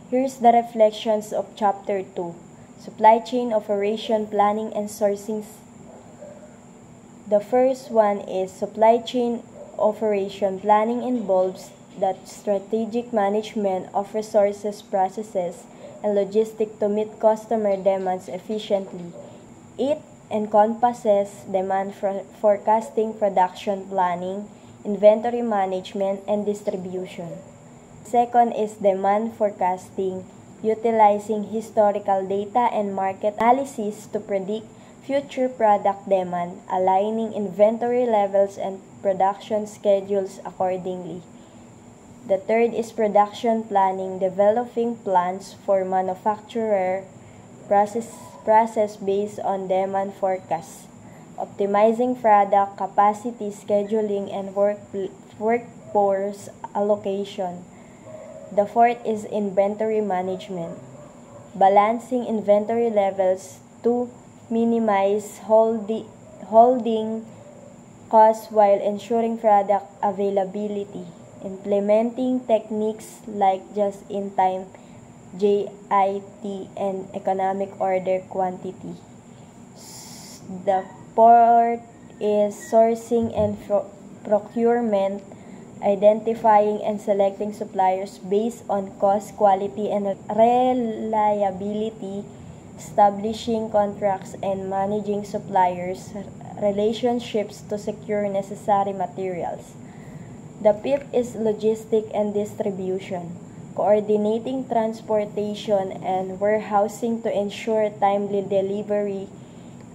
Here's the reflections of Chapter 2, Supply Chain Operation Planning and Sourcing. The first one is supply chain operation planning involves the strategic management of resources, processes, and logistics to meet customer demands efficiently. It encompasses demand forecasting, production planning, inventory management, and distribution. Second is demand forecasting, utilizing historical data and market analysis to predict future product demand, aligning inventory levels and production schedules accordingly. The third is production planning, developing plans for manufacturer process based on demand forecasts, optimizing product capacity scheduling and workforce allocation. The fourth is inventory management, balancing inventory levels to minimize holding costs while ensuring product availability, implementing techniques like just-in-time, JIT, and economic order quantity. The fourth is sourcing and procurement, identifying and selecting suppliers based on cost, quality, and reliability, establishing contracts and managing suppliers' relationships to secure necessary materials. The fifth is logistics and distribution, coordinating transportation and warehousing to ensure timely delivery,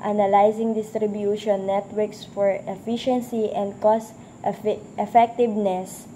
analyzing distribution networks for efficiency and cost effectiveness,